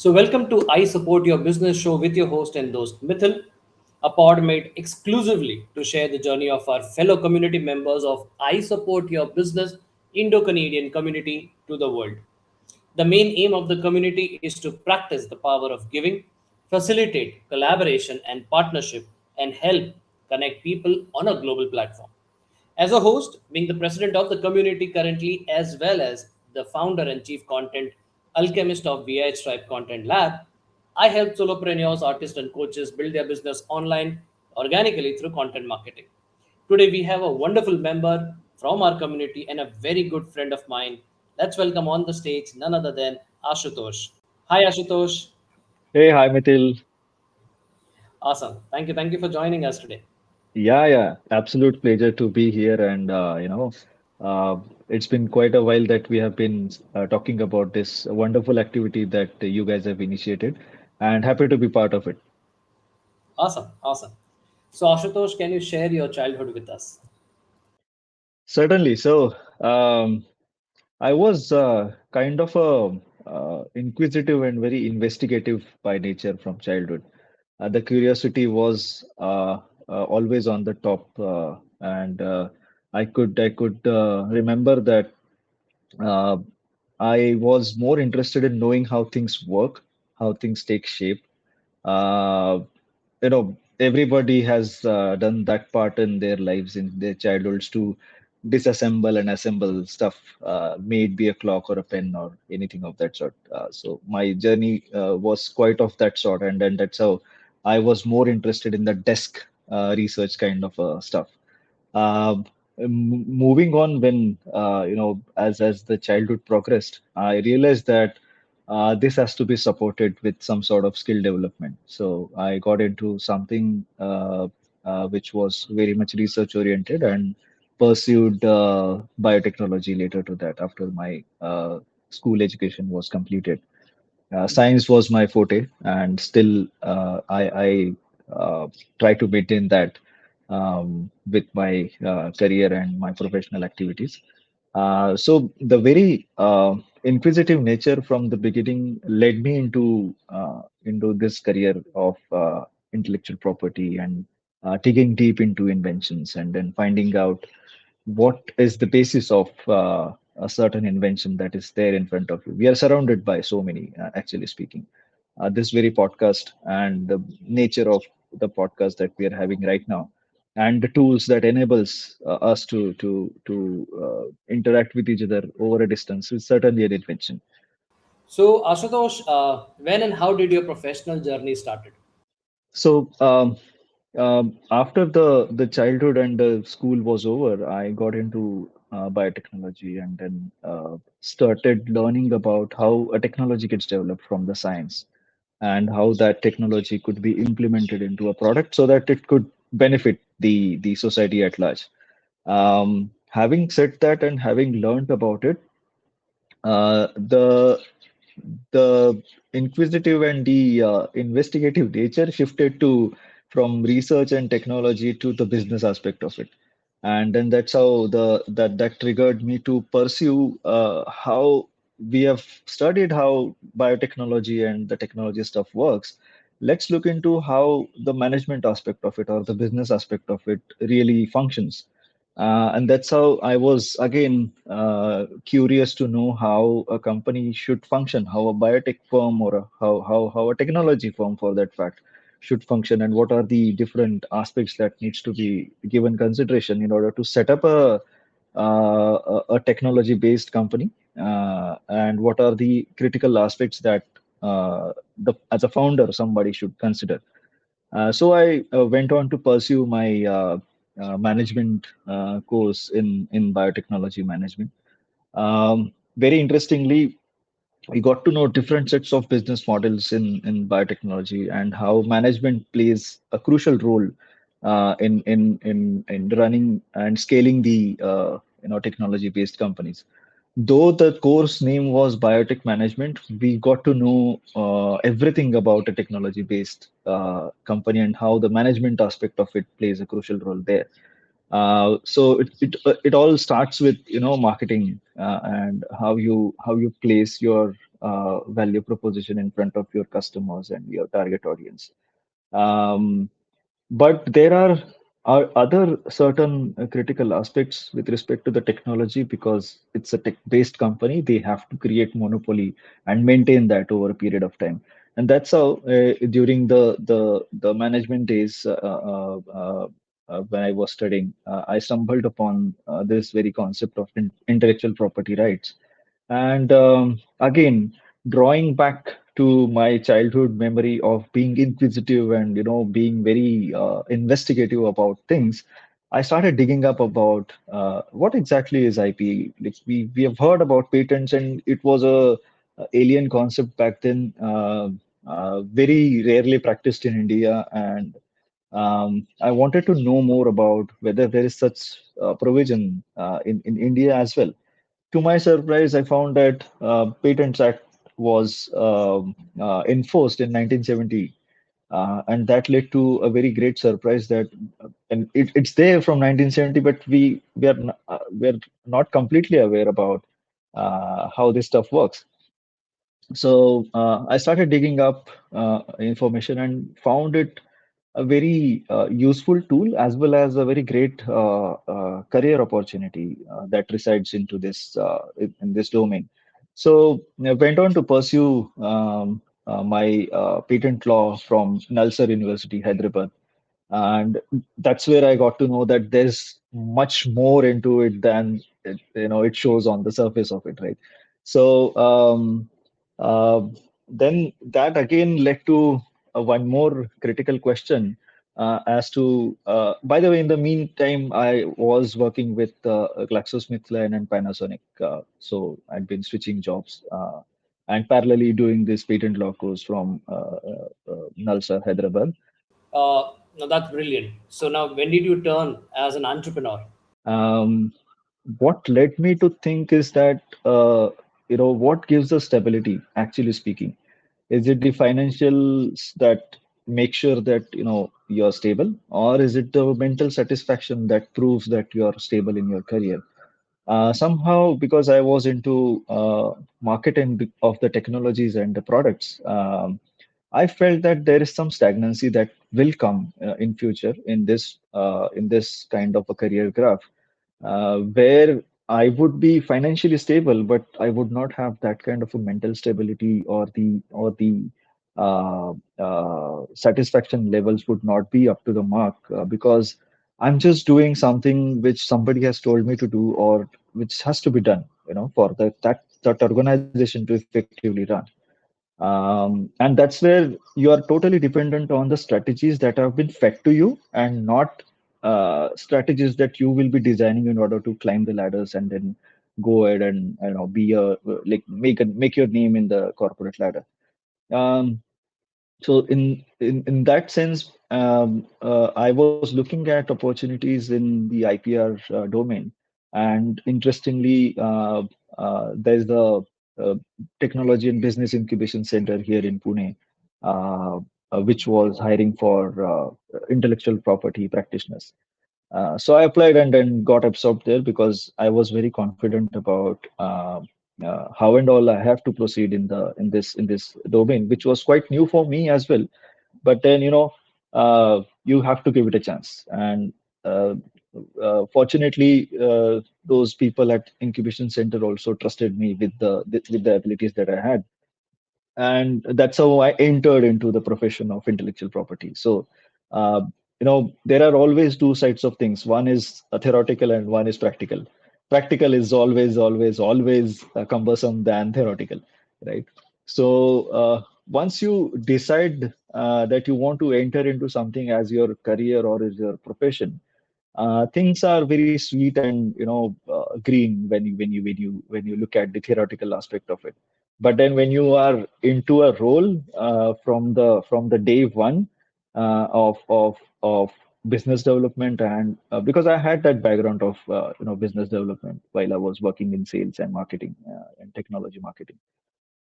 So, welcome to I Support Your Business show with your host and host Mithil, a pod made exclusively to share the journey of our fellow community members of I Support Your Business Indo Canadian community to the world. The main aim of the community is to practice the power of giving, facilitate collaboration and partnership, and help connect people on a global platform. As a host, being the president of the community currently, as well as the founder and chief content alchemist of VH Tribe Content Lab, I help solopreneurs, artists, and coaches build their business online organically through content marketing. Today, we have a wonderful member from our community and a very good friend of mine. Let's welcome on the stage none other than Ashutosh. Hi, Ashutosh. Hey, hi, Mithil. Awesome. Thank you for joining us today. Yeah, absolute pleasure to be here. And, it's been quite a while that we have been talking about this wonderful activity that you guys have initiated, and happy to be part of it. Awesome. So, Ashutosh, can you share your childhood with us? Certainly. So, I was kind of a inquisitive and very investigative by nature from childhood. The curiosity was always on the top, and I could remember that uh, I was more interested in knowing how things work, how things take shape. Uh, Everybody has done that part in their lives in their childhoods to disassemble and assemble stuff, may it be a clock or a pen or anything of that sort. So my journey was quite of that sort, and then that's how I was more interested in the desk research kind of stuff. Um, Moving on, when as the childhood progressed, I realized that this has to be supported with some sort of skill development. So I got into something which was very much research oriented and pursued biotechnology later to that after my school education was completed. Science was my forte, and still I try to maintain that with my career and my professional activities. So the very inquisitive nature from the beginning led me into this career of intellectual property and digging deep into inventions and then finding out what is the basis of a certain invention that is there in front of you. We are surrounded by so many, actually speaking. This very podcast and the nature of the podcast that we are having right now, and the tools that enables us to interact with each other over a distance is certainly an invention. So, Ashutosh, when and how did your professional journey started? So after the childhood and the school was over, I got into biotechnology and then started learning about how a technology gets developed from the science and how that technology could be implemented into a product so that it could benefit the society at large. Having said that and having learned about it, the inquisitive and the investigative nature shifted to from research and technology to the business aspect of it, and then that's how that triggered me to pursue how we have studied how biotechnology and the technology stuff works. Let's look into how the management aspect of it or the business aspect of it really functions. And that's how I was again curious to know how a company should function, how a biotech firm or how a technology firm, for that fact, should function, and what are the different aspects that needs to be given consideration in order to set up a technology-based company, and what are the critical aspects that as a founder somebody should consider. So I went on to pursue my management course in biotechnology management. Very interestingly, we got to know different sets of business models in biotechnology and how management plays a crucial role in running and scaling the technology based companies. Though the course name was biotech management, we got to know everything about a technology based company and how the management aspect of it plays a crucial role there. So it all starts with marketing and how you place your value proposition in front of your customers and your target audience. Um, but there are other certain critical aspects with respect to the technology because it's a tech-based company. They have to create monopoly and maintain that over a period of time. And that's how during the management days when I was studying, I stumbled upon this very concept of intellectual property rights. And again, drawing back to my childhood memory of being inquisitive and being very investigative about things, I started digging up about what exactly is IP. Like we have heard about patents, and it was a alien concept back then, very rarely practiced in India. And I wanted to know more about whether there is such provision in India as well. To my surprise, I found that Patents Act was enforced in 1970, and that led to a very great surprise that, and it's there from 1970, but we are not completely aware about how this stuff works. So I started digging up information and found it a very useful tool as well as a very great career opportunity that resides into this in this domain. So I went on to pursue my patent law from Nalsar University, Hyderabad, and that's where I got to know that there's much more into it than it shows on the surface of it, right? So uh, then that again led to one more critical question as to by the way, in the meantime, I was working with GlaxoSmithKline and Panasonic, so I'd been switching jobs and parallelly doing this patent law course from Nalsar, Hyderabad. Now that's brilliant. So now, when did you turn as an entrepreneur? Um, what led me to think is that what gives us stability, actually speaking, is it the financials that make sure that you're stable, or is it the mental satisfaction that proves that you're stable in your career? Somehow, because I was into marketing of the technologies and the products, I felt that there is some stagnancy that will come in future in this kind of a career graph, where I would be financially stable, but I would not have that kind of a mental stability, or the satisfaction levels would not be up to the mark because I'm just doing something which somebody has told me to do, or which has to be done, for that organization to effectively run. And that's where you are totally dependent on the strategies that have been fed to you, and not strategies that you will be designing in order to climb the ladders and then go ahead and be a like make your name in the corporate ladder. Um, so in that sense, I was looking at opportunities in the IPR domain, and interestingly, there's the uh, Technology and Business Incubation Center here in Pune, uh, which was hiring for intellectual property practitioners. So I applied and then got absorbed there because I was very confident about how and all I have to proceed in this domain, which was quite new for me as well. But then you have to give it a chance, and uh, fortunately, those people at incubation center also trusted me with the abilities that I had, and that's how I entered into the profession of intellectual property. So, there are always two sides of things. One is theoretical and one is practical. Practical is always, always, always cumbersome than theoretical, right? So, once you decide that you want to enter into something as your career or as your profession, things are very sweet and green when you look at the theoretical aspect of it. But then when you are into a role from the day one of business development, and because I had that background of business development while I was working in sales and marketing and technology marketing.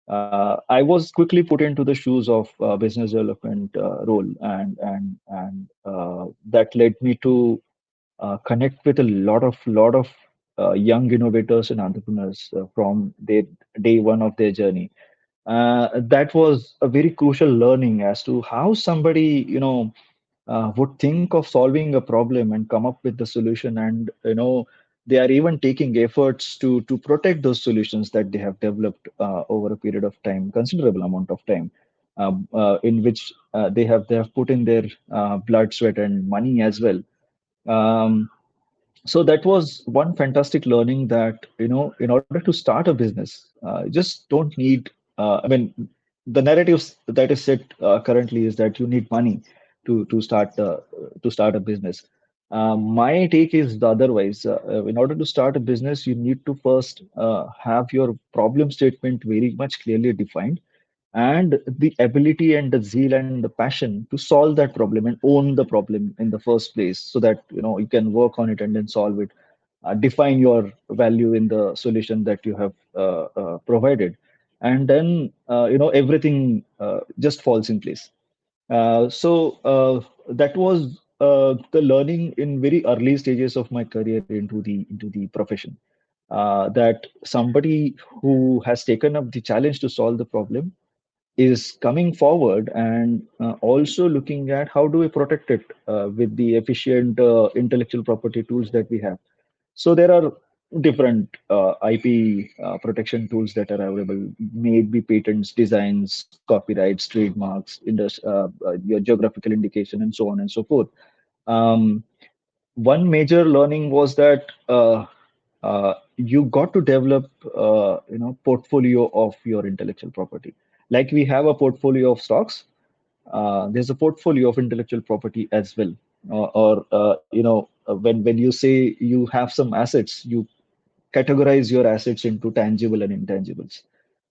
I was quickly put into the shoes of business development role, and that led me to connect with a lot of young innovators and entrepreneurs from their day one of their journey. That was a very crucial learning as to how somebody, would think of solving a problem and come up with the solution, and they are even taking efforts to protect those solutions that they have developed over a period of time, considerable amount of time, in which they have put in their blood, sweat, and money as well. Um, so that was one fantastic learning, that in order to start a business, you just don't need I mean, the narratives that is set currently is that you need money to start a business. My take is the otherwise. In order to start a business, you need to first have your problem statement very much clearly defined, and the ability and the zeal and the passion to solve that problem and own the problem in the first place, so that you can work on it and then solve it, define your value in the solution that you have provided, and then everything just falls in place. So that was the learning in very early stages of my career into the profession. That somebody who has taken up the challenge to solve the problem is coming forward, and also looking at how do we protect it with the efficient intellectual property tools that we have. So there are different IP protection tools that are available, may it be patents, designs, copyrights, trademarks, your geographical indication, and so on and so forth. Um, One major learning was that you got to develop portfolio of your intellectual property. Like we have a portfolio of stocks, there's a portfolio of intellectual property as well. When you say you have some assets, you categorize your assets into tangible and intangibles.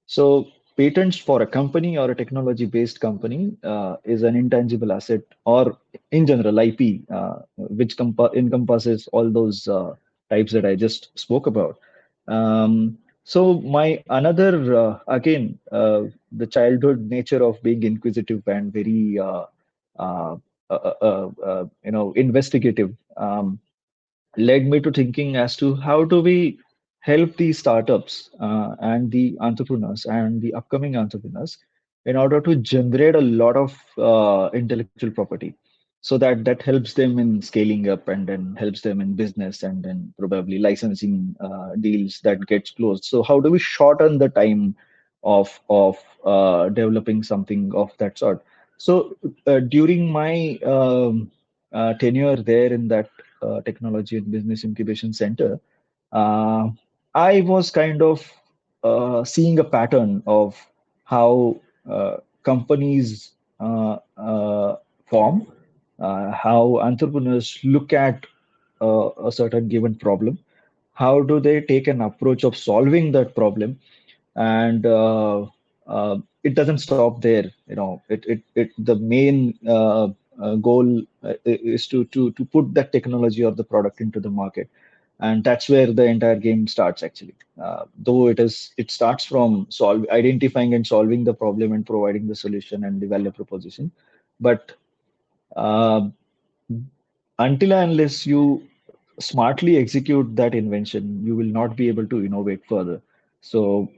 So patents for a company or a technology-based company is an intangible asset, or in general IP, which encompasses all those types that I just spoke about. So my another again, the childhood nature of being inquisitive and very uh, investigative, led me to thinking as to how do we help the startups and the entrepreneurs and the upcoming entrepreneurs in order to generate a lot of intellectual property, so that helps them in scaling up, and then helps them in business, and then probably licensing deals that gets closed. So how do we shorten the time of developing something of that sort? So during my tenure there in that Technology and Business Incubation Center, uh, I was kind of seeing a pattern of how companies form, how entrepreneurs look at a certain given problem, how do they take an approach of solving that problem, and it doesn't stop there. The main goal is to put that technology or the product into the market, and that's where the entire game starts actually. Though it starts from identifying and solving the problem and providing the solution and the value proposition, but uh, until and unless you smartly execute that invention, you will not be able to innovate further. So,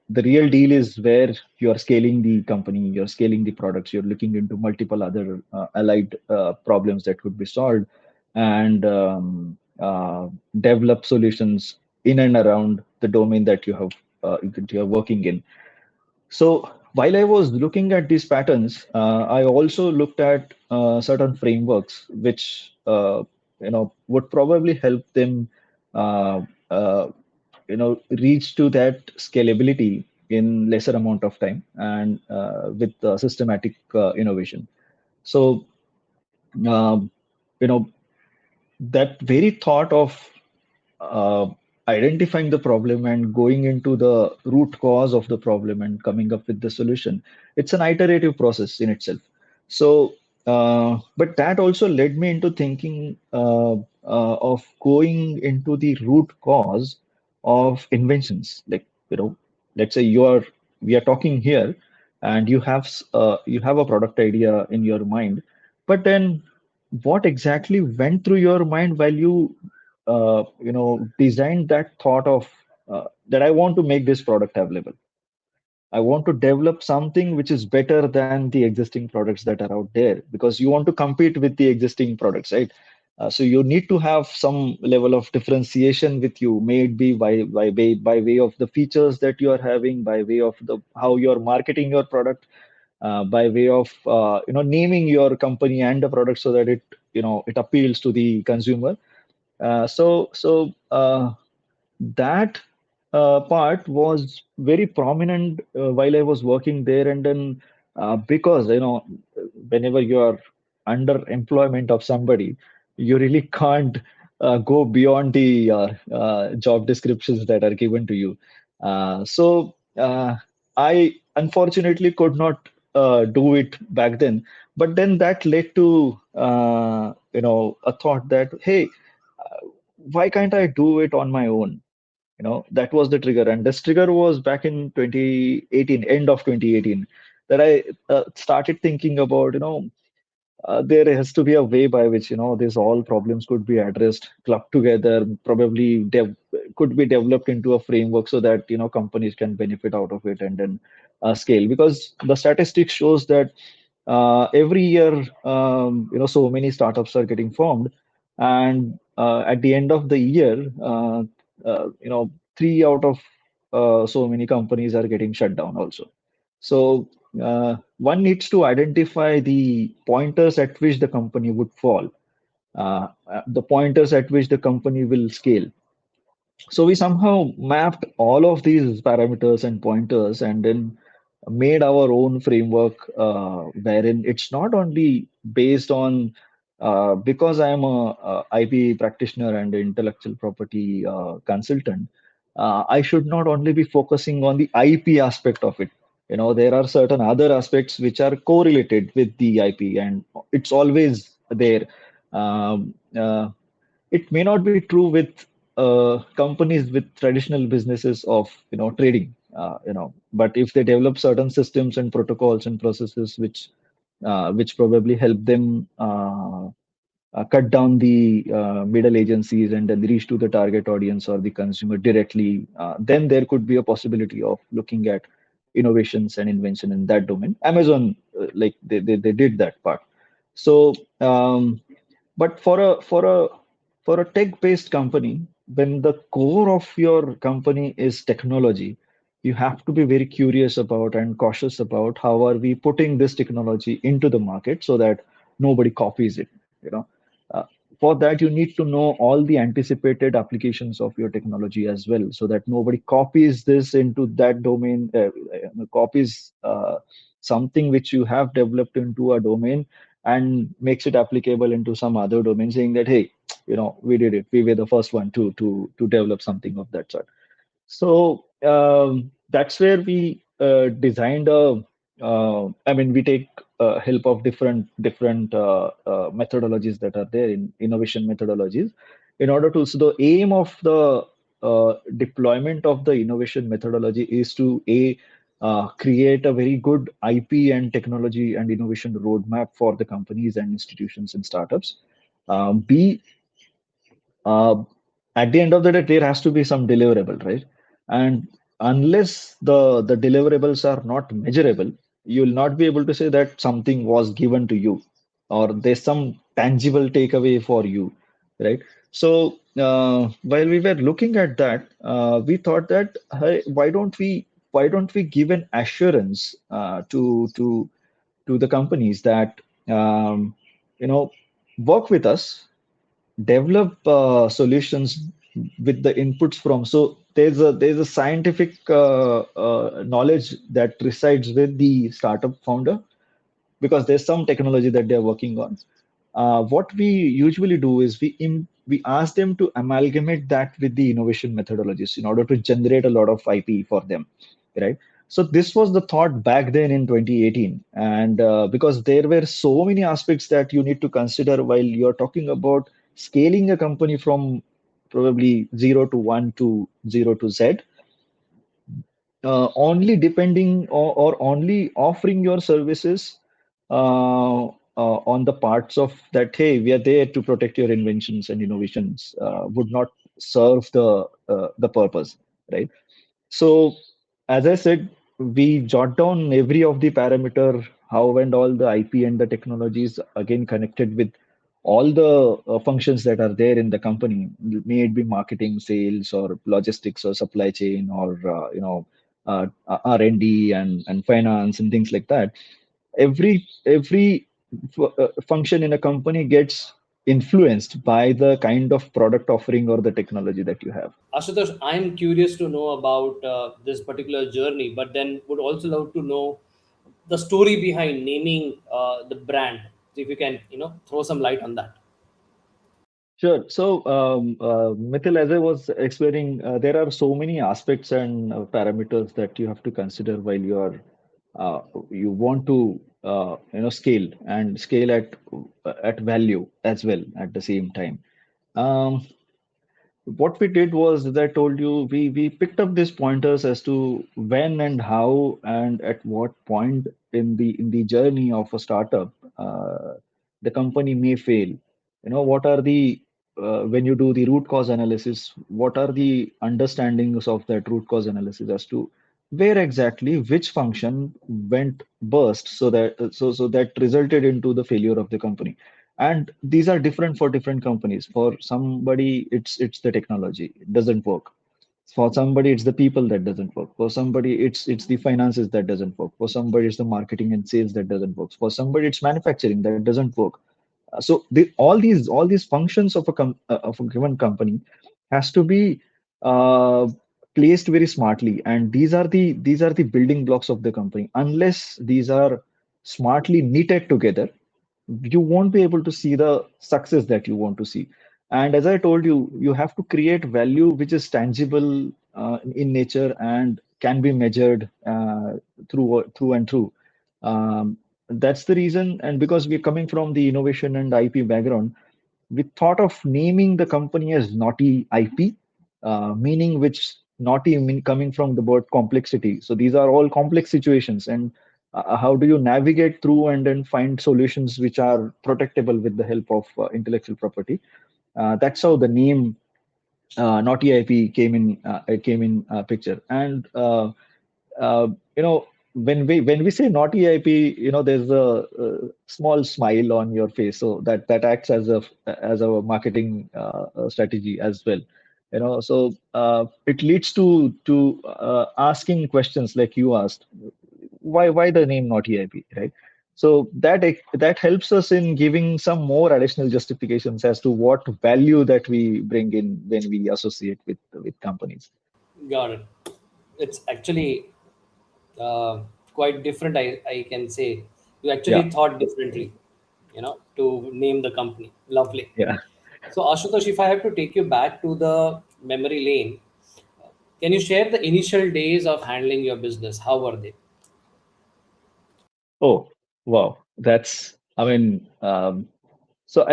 the real deal is where you're scaling the company, you're scaling the products, you're looking into multiple other allied problems that could be solved, and develop solutions in and around the domain that you're working in. So while I was looking at these patterns, I also looked at certain frameworks which would probably help them uh, uh, reach to that scalability in lesser amount of time, and with systematic innovation. So um, you know that very thought of uh, identifying the problem and going into the root cause of the problem and coming up with the solution. It's an iterative process in itself. So, but that also led me into thinking of going into the root cause of inventions. Like, let's say we are talking here, and you have a product idea in your mind, but then what exactly went through your mind while you designed that thought of that I want to make this product available. I want to develop something which is better than the existing products that are out there, because you want to compete with the existing products, right? So you need to have some level of differentiation with you, may it be by way of the features that you are having, by way of the how you are marketing your product, by way of naming your company and the product so that it appeals to the consumer. So that part was very prominent while I was working there. And then because whenever you are under employment of somebody, you really can't go beyond the job descriptions that are given to you. So I unfortunately could not do it back then. But then that led to a thought that, hey, why can't I do it on my own? That was the trigger. And this trigger was back in 2018, end of 2018, that I started thinking about, there has to be a way by which, these all problems could be addressed, clubbed together, probably could be developed into a framework so that, companies can benefit out of it and then scale. Because the statistics shows that every year, so many startups are getting formed, and at the end of the year, three out of so many companies are getting shut down also. So one needs to identify the pointers at which the company would fall, the pointers at which the company will scale. So we somehow mapped all of these parameters and pointers and then made our own framework, wherein it's not only based on because I'm a IP practitioner and intellectual property consultant, I should not only be focusing on the IP aspect of it. There are certain other aspects which are correlated with the IP, and it's always there. It may not be true with companies with traditional businesses of trading, but if they develop certain systems and protocols and processes which probably help them cut down the middle agencies and then reach to the target audience or the consumer directly, then there could be a possibility of looking at innovations and invention in that domain. Amazon, like they did that part. So but for a tech-based company, when the core of your company is technology, you have to be very curious about and cautious about how are we putting this technology into the market so that nobody copies it. You know, uh, for that you need to know all the anticipated applications of your technology as well, so that nobody copies this into that domain, copies something which you have developed into a domain and makes it applicable into some other domain, saying that, hey, we did it. We were the first one to develop something of that sort. So that's where we designed a. I mean, we take help of different methodologies that are there in innovation methodologies, in order to. So the aim of the deployment of the innovation methodology is to create a very good IP and technology and innovation roadmap for the companies and institutions and startups. B, uh, at the end of the day, there has to be some deliverable, right? And unless the deliverables are not measurable, you will not be able to say that something was given to you or there's some tangible takeaway for you, right? So while we were looking at that, we thought that, hey, why don't we give an assurance to the companies that you know work with us, develop solutions with the inputs from. So there's a scientific knowledge that resides with the startup founder, because there's some technology that they're working on. What we usually do is we ask them to amalgamate that with the innovation methodologies in order to generate a lot of IP for them, right? So this was the thought back then in 2018, and because there were so many aspects that you need to consider while you're talking about scaling a company from probably 0 to 1 to 0 to Z, only depending or only offering your services on the parts of that, hey, we are there to protect your inventions and innovations, would not serve the purpose, right? So, as I said, we jot down every of the parameter, how and all the IP and the technologies again connected with all the functions that are there in the company, may it be marketing, sales, or logistics, or supply chain, or R&D and finance and things like that. Every function in a company gets influenced by the kind of product offering or the technology that you have. Ashutosh, I'm curious to know about this particular journey, but then would also love to know the story behind naming the brand. So if you can, throw some light on that. Sure. So, Mithil, as I was explaining, there are so many aspects and parameters that you have to consider while uh, you want to scale and scale at value as well at the same time. Um, what we did was, as I told you, we picked up these pointers as to when and how and at what point in the journey of a startup the company may fail. What are the when you do the root cause analysis, what are the understandings of that root cause analysis as to where exactly which function went burst, so that resulted into the failure of the company. And these are different for different companies. For somebody it's the technology, it doesn't work. For somebody it's the people that doesn't work. For somebody it's the finances that doesn't work. For somebody it's the marketing and sales that doesn't work. For somebody it's manufacturing that doesn't work. All these functions of a given company has to be uh, placed very smartly, and these are the building blocks of the company. Unless these are smartly knitted together, you won't be able to see the success that you want to see. And as I told you, you have to create value which is tangible in nature and can be measured through and through. Um, that's the reason, and because we're coming from the innovation and IP background, we thought of naming the company as Naughty IP, meaning which naughty mean coming from the word complexity. So these are all complex situations, and how do you navigate through and then find solutions which are protectable with the help of intellectual property? That's how the name Naughty IP came in picture. And uh, you know when we say naughty IP, there's a small smile on your face, so that acts as a marketing strategy as well. So it leads to asking questions like you asked, why the name naughty IP, right? So that helps us in giving some more additional justifications as to what value that we bring in when we associate with companies. Got it. It's actually uh, quite different. I can say you Yeah, actually thought differently, to name the company. Lovely. yeah. So, Ashutosh, if I have to take you back to the memory lane, can you share the initial days of handling your business? How were they? Oh, wow. I mean, so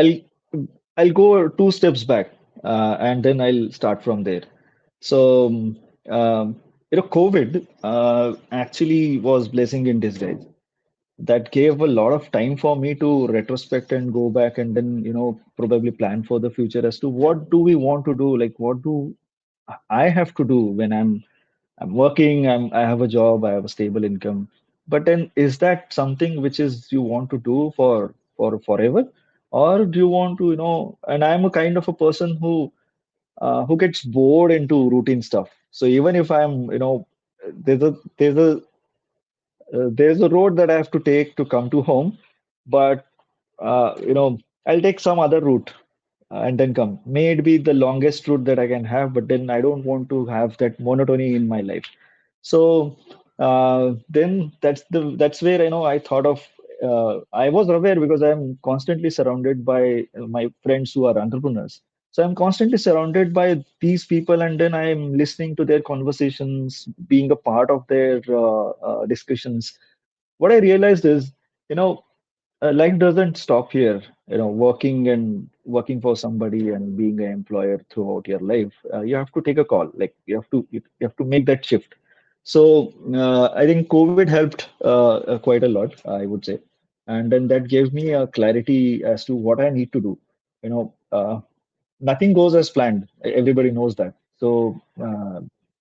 I'll go two steps back, and then I'll start from there. So, COVID actually was blessing in disguise. That gave a lot of time for me to retrospect and go back and then, probably plan for the future as to what do we want to do, like what do I have to do when I'm working, I have a job, I have a stable income. But then is that something which is you want to do for forever? Or do you want to, and I'm a kind of a person who gets bored into routine stuff. So even if I'm, there's a road that I have to take to come to home, but I'll take some other route and then come. May it be the longest route that I can have, but then I don't want to have that monotony in my life. So then that's where I thought of. I was aware because I'm constantly surrounded by my friends who are entrepreneurs. So I'm constantly surrounded by these people, and then I'm listening to their conversations, being a part of their discussions. What I realized is, you know, life doesn't stop here. Working for somebody and being an employer throughout your life, you have to take a call. Like you have to make that shift. So I think COVID helped quite a lot, I would say, and then that gave me a clarity as to what I need to do. You know, nothing goes as planned. Everybody knows that. So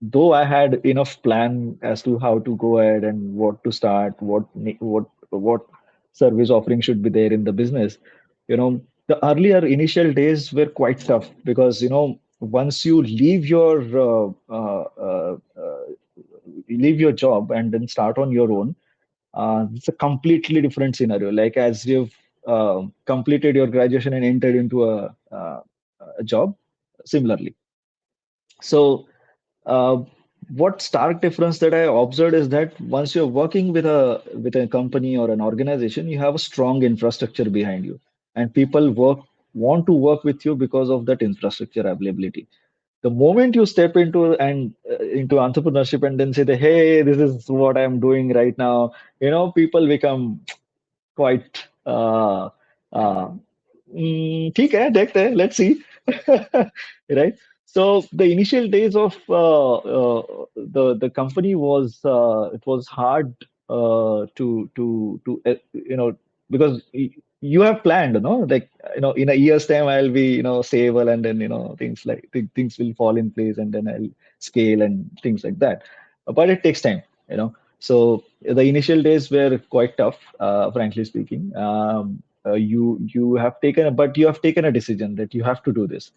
though I had enough plan as to how to go ahead and what to start, what service offering should be there in the business, the earlier initial days were quite tough because once you leave your job and then start on your own, it's a completely different scenario. Like as you've completed your graduation and entered into a job, similarly. So uh, what stark difference that I observed is that once you're working with a company or an organization, you have a strong infrastructure behind you, and people want to work with you because of that infrastructure availability. The moment you step into entrepreneurship and then say that, hey, this is what I'm doing right now, people become quite uh, ठीक है देखते हैं let's see right. So the initial days of the company was it was hard to because you have planned, like in a year's time I'll be stable, and then things will fall in place, and then I'll scale and things like that. But it takes time, so the initial days were quite tough, frankly speaking. You have taken a decision that you have to do this.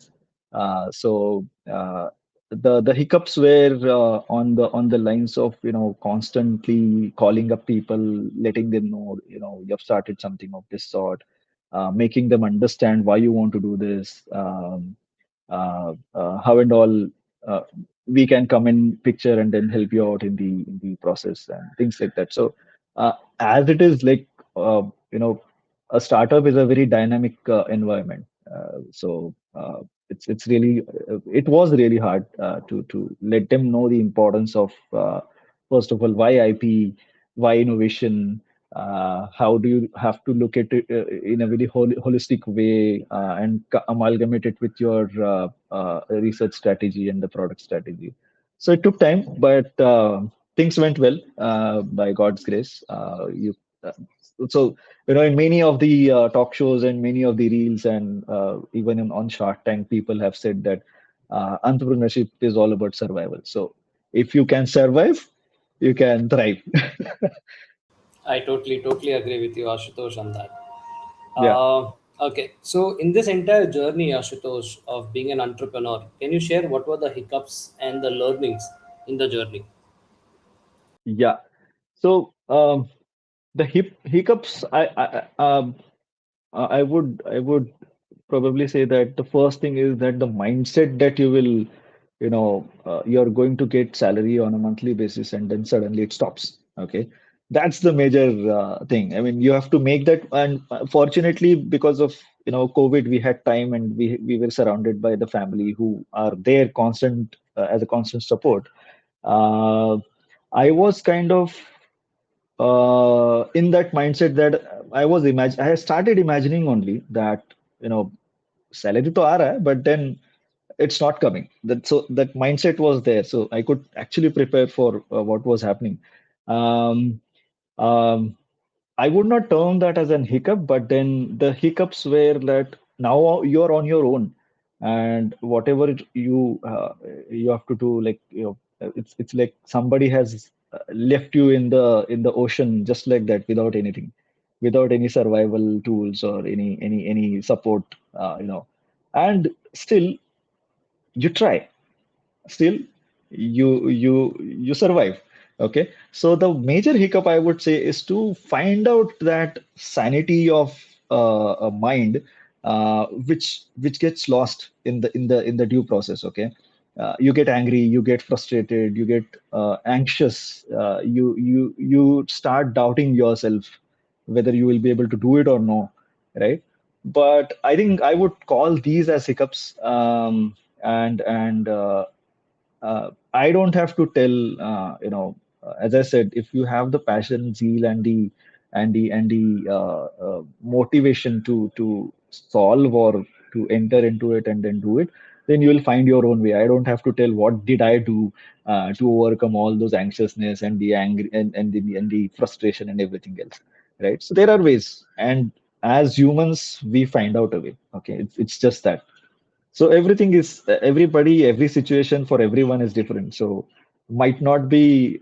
So the hiccups were on the lines of constantly calling up people, letting them know you have started something of this sort, making them understand why you want to do this. How and all uh, we can come in picture and then help you out in the process and things like that. So as it is like uh, you know a startup is a very dynamic environment. It's really it was really hard to let them know the importance of first of all why IP, why innovation, how do you have to look at it in a very holistic way, and amalgamate it with your research strategy and the product strategy. So it took time, but things went well by God's grace. So in many of the talk shows and many of the reels, and even on Shark Tank, people have said that entrepreneurship is all about survival. So if you can survive, you can thrive. I totally agree with you, Ashutosh, on that. Yeah. Okay, so in this entire journey, Ashutosh, of being an entrepreneur, can you share what were the hiccups and the learnings in the journey? Yeah. So the hiccups, I would probably say that the first thing is that the mindset that you're going to get salary on a monthly basis and then suddenly it stops. Okay, that's the major thing. I mean, you have to make that. And fortunately, because of COVID, we had time, and we were surrounded by the family who are there constant as a constant support. Uh, I was kind of in that mindset that I started imagining only that salary to aa raha hai, but then it's not coming. That mindset was there, so I could actually prepare for what was happening. Um, um, I would not term that as an hiccup, but then the hiccups were that now you're on your own, and whatever you have to do, like it's like somebody has left you in the ocean just like that, without anything, without any survival tools or any support, and still you try, still you survive. Okay, so the major hiccup I would say is to find out that sanity of a mind, which gets lost in the due process. Okay, you get angry, you get frustrated, you get anxious, you start doubting yourself whether you will be able to do it or no, right? But I think I would call these as hiccups. And I don't have to tell, as I said, if you have the passion, zeal, and the motivation to solve or to enter into it and then do it, then you will find your own way. I don't have to tell what did I do to overcome all those anxiousness and the anger and the frustration and everything else, right? So there are ways, and as humans, we find out a way. Okay, it's just that. So everything is everybody, every situation for everyone is different. So might not be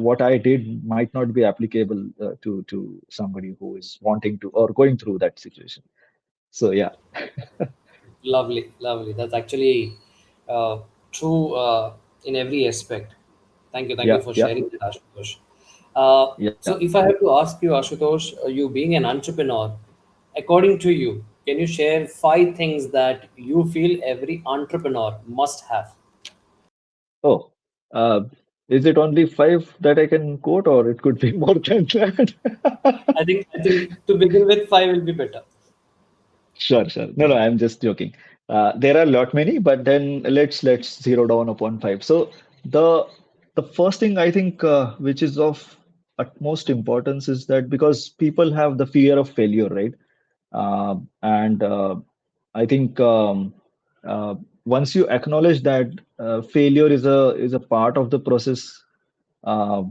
what I did might not be applicable to somebody who is wanting to or going through that situation. So yeah, Lovely, lovely. That's actually true in every aspect. Thank you yeah, for yeah, sharing that, Ashutosh. yeah. So, if I have to ask you, Ashutosh, you being an entrepreneur, according to you, can you share 5 things that you feel every entrepreneur must have? Oh, uh, is it only five that I can quote, or it could be more than that? I think to begin with, 5 will be better. Sure, sure. No, no, I'm just joking. There are a lot many, but then let's zero down upon five. So the the first thing I think which is of utmost importance is that because people have the fear of failure, right? And I think uh, once you acknowledge that failure is a part of the process, uh,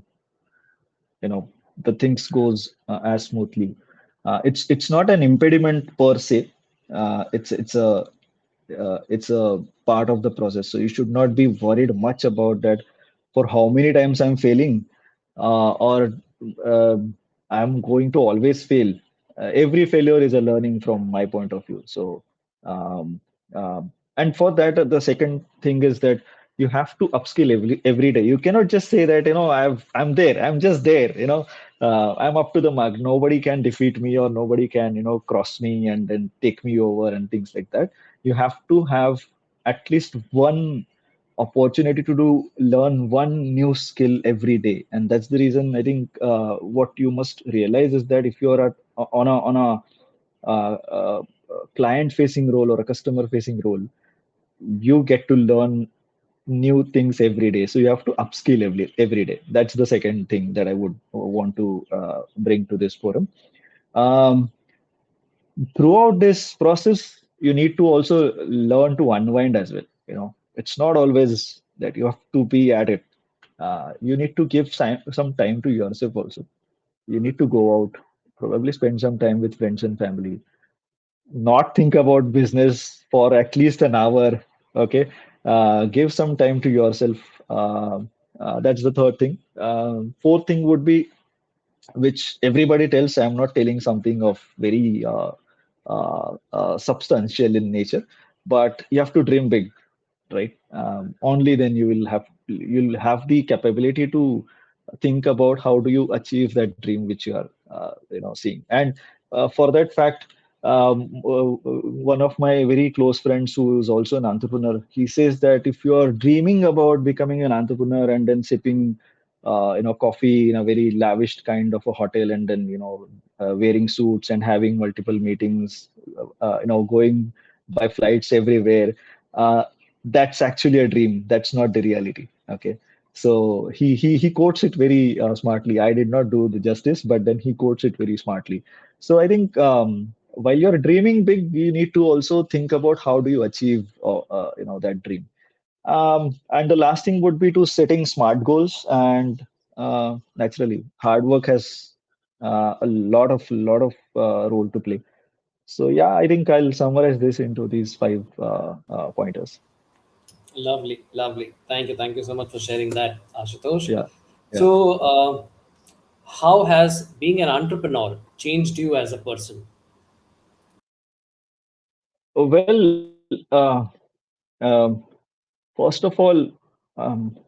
the things goes as smoothly. It's not an impediment per se. It's a part of the process. So you should not be worried much about that. For how many times I'm failing, or uh, I'm going to always fail. Every failure is a learning from my point of view. So, um, and for that, the second thing is that you have to upskill every day. You cannot just say that, I'm there, I'm just there, I'm up to the mark. Nobody can defeat me or nobody can, cross me and then take me over and things like that. You have to have at least one opportunity to learn one new skill every day. And that's the reason I think what you must realize is that if you are on a client facing role or a customer facing role, you get to learn new things every day. So you have to upskill every day. That's the second thing that I would want to bring to this forum. Um, Throughout this process, you need to also learn to unwind as well. It's not always that you have to be at it. You need to give some time to yourself also. You need to go out, probably spend some time with friends and family, not think about business for at least an hour. Okay, give some time to yourself. That's the third thing. Fourth thing would be, which everybody tells. I'm not telling something of very substantial in nature, but you have to dream big, right? Only then you'll have the capability to think about how do you achieve that dream which you are seeing. And for that fact, one of my very close friends who is also an entrepreneur, he says that if you are dreaming about becoming an entrepreneur and then sipping coffee in a very lavish kind of a hotel and then wearing suits and having multiple meetings, going by flights everywhere, uh, that's actually a dream. That's not the reality. Okay. So he quotes it very smartly. I did not do the justice, but then he quotes it very smartly. So I think while you're dreaming big, you need to also think about how do you achieve that dream. And the last thing would be to setting smart goals, and naturally hard work has a lot of role to play. So yeah, I think I'll summarize this into these five pointers. Lovely, lovely. Thank you so much for sharing that, Ashutosh. Yeah, yeah. So, how has being an entrepreneur changed you as a person? Well, um, first of all, um,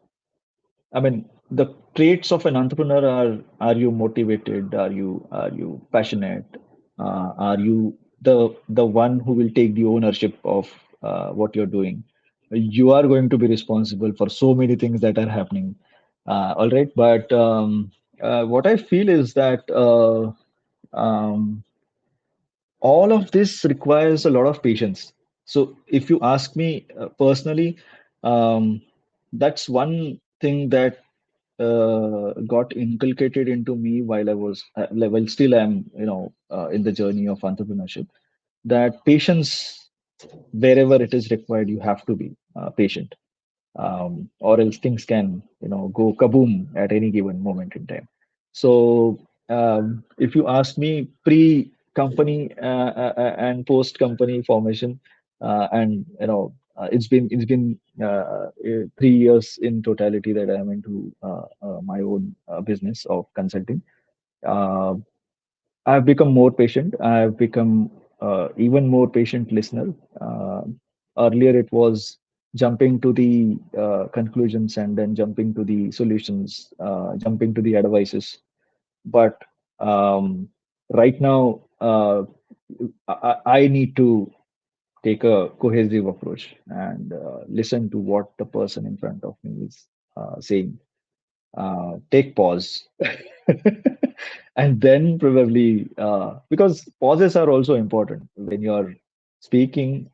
I mean, the traits of an entrepreneur are you motivated? Are you passionate? Are you the one who will take the ownership of what you're doing? You are going to be responsible for so many things that are happening. All right, but what I feel is that um, all of this requires a lot of patience. So if you ask me personally, um, that's one thing that got inculcated into me while I was while still I'm in the journey of entrepreneurship. That patience, wherever it is required, you have to be patient, or else things can go kaboom at any given moment in time. So if you ask me, pre company and post company formation, and it's been 3 years in totality that I'm into my own business of consulting. Uh, I've become more patient. I've become even more patient listener. Uh, Earlier, it was jumping to the conclusions and then jumping to the solutions, jumping to the advices. But um, right now, I need to take a cohesive approach and listen to what the person in front of me is saying. Take pause, and then probably because pauses are also important when you're speaking,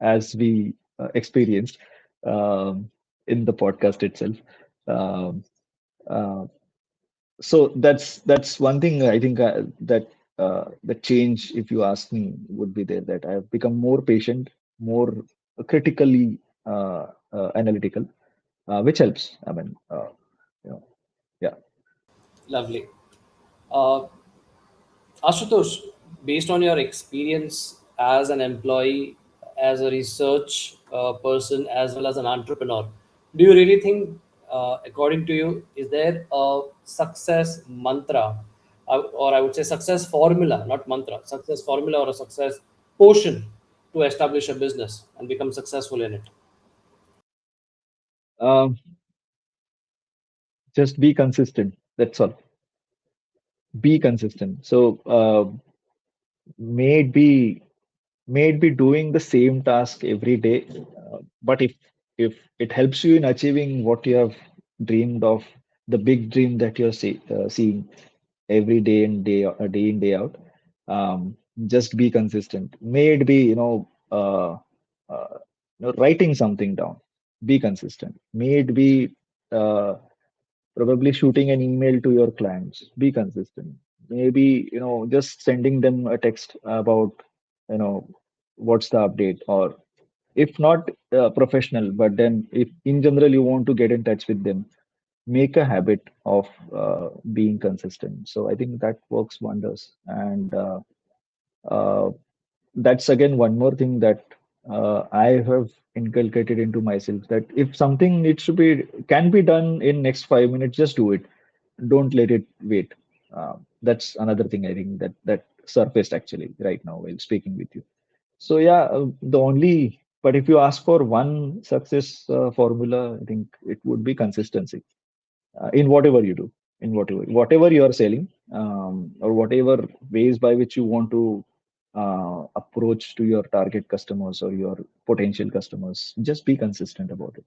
as we experienced um, in the podcast itself. Um, uh, so that's one thing I think that the change, if you ask me, would be there, that I've become more patient, more critically analytical, which helps. I mean, you know, yeah. Lovely. Uh, Ashutosh, based on your experience as an employee, as a research person, as well as an entrepreneur, do you really think, according to you, is there a success mantra, or I would say success formula, not mantra, success formula or a success potion to establish a business and become successful in it? Um, just be consistent. That's all. Be consistent. So may it be may it be doing the same task every day, but if it helps you in achieving what you have dreamed of, the big dream that you're seeing every day and day in day out, just be consistent. May it be writing something down. Be consistent. May it be uh, probably shooting an email to your clients. Be consistent. Maybe just sending them a text about you know what's the update, or if not professional, but then if in general you want to get in touch with them, make a habit of being consistent. So I think that works wonders. And uh, that's again one more thing that I have inculcated into myself, that if something needs to be can be done in next 5 minutes, just do it. Don't let it wait. That's another thing I think that surfaced actually right now while speaking with you. So yeah, the only but if you ask for one success formula, I think it would be consistency in whatever you do, in whatever you are selling, or whatever ways by which you want to approach to your target customers or your potential customers. Just be consistent about it.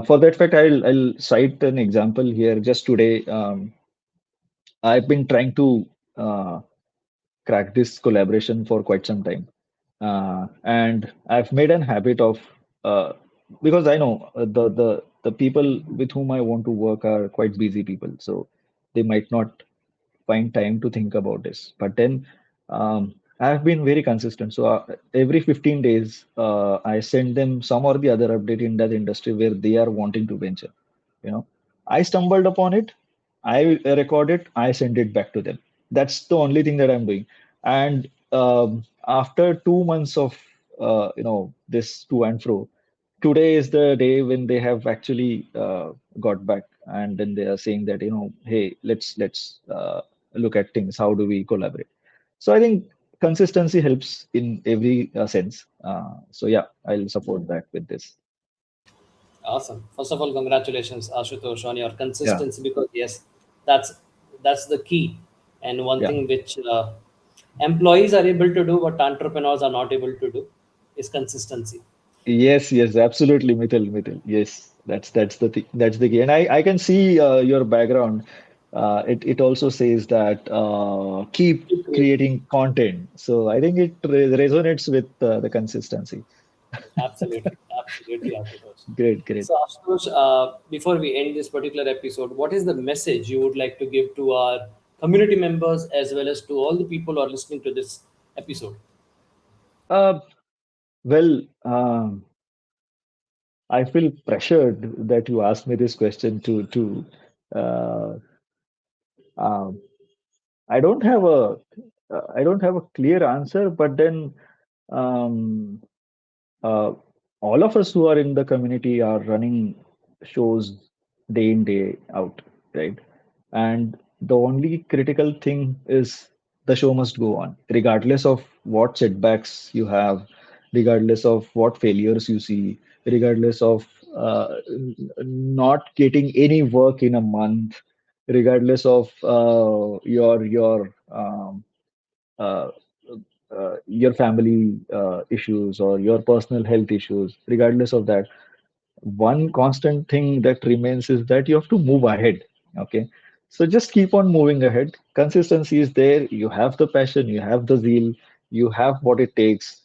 For that fact, I'll cite an example here. Just today, I've been trying to crack this collaboration for quite some time. And I've made an habit of because I know the people with whom I want to work are quite busy people, so they might not find time to think about this. But then I've been very consistent. So every 15 days, I send them some or the other update in that industry where they are wanting to venture. You know, I stumbled upon it, I record it, I send it back to them. That's the only thing that I'm doing. And after 2 months of this to and fro, today is the day when they have actually got back, and then they are saying that hey, let's look at things. How do we collaborate? So I think consistency helps in every sense. So yeah, I'll support that with this. Awesome. First of all, congratulations, Ashutosh, on your Yeah, consistency, because yes, that's that's the key, and one yeah. thing which employees are able to do but entrepreneurs are not able to do is consistency. Yes, yes, absolutely, Mithil. Yes, that's the key. And I can see your background. It also says that keep Keep creating. creating content. So I think it resonates with the consistency. Absolutely, absolutely, Ashutosh. Great, great. So, Ashutosh, before we end this particular episode, what is the message you would like to give to our community members as well as to all the people who are listening to this episode? Uh, well, I feel pressured that you asked me this question to uh, um, I don't have a I don't have a clear answer, but then um, uh, all of us who are in the community are running shows day in, day out, right? And the only critical thing is the show must go on, regardless of what setbacks you have, regardless of what failures you see, regardless of not getting any work in a month, regardless of uh, your family issues or your personal health issues. Regardless of that, one constant thing that remains is that you have to move ahead. Okay, so just keep on moving ahead. Consistency is there. You have the passion, you have the zeal, you have what it takes.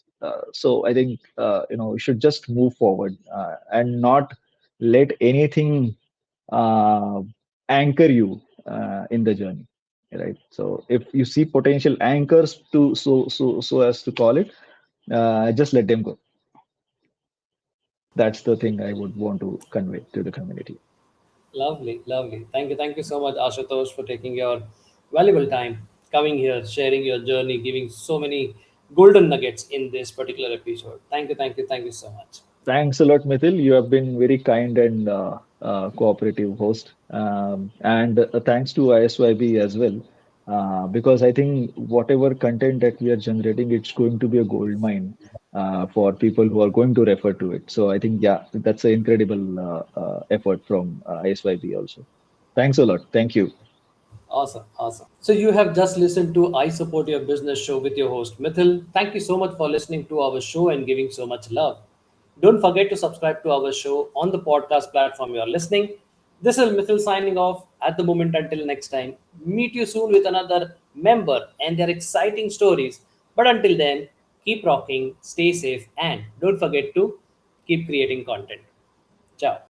So I think you should just move forward and not let anything uh, anchor you in the journey, right? So if you see potential anchors, to so as to call it, just let them go. That's the thing I would want to convey to the community. Lovely, lovely. Thank you so much, Ashutosh, for taking your valuable time, coming here, sharing your journey, giving so many golden nuggets in this particular episode. Thank you so much. Thanks a lot, Mithil. You have been very kind and cooperative host. And thanks to ISYB as well, because I think whatever content that we are generating, it's going to be a gold mine for people who are going to refer to it. So I think, yeah, that's an incredible effort from ISYB also. Thanks a lot. Thank you. Awesome, awesome. So you have just listened to I Support Your Business show with your host Mithil. Thank you so much for listening to our show and giving so much love. Don't forget to subscribe to our show on the podcast platform you are listening. This is Mithil signing off at the moment until next time. Meet you soon with another member and their exciting stories. But until then, keep rocking, stay safe, and don't forget to keep creating content. Ciao.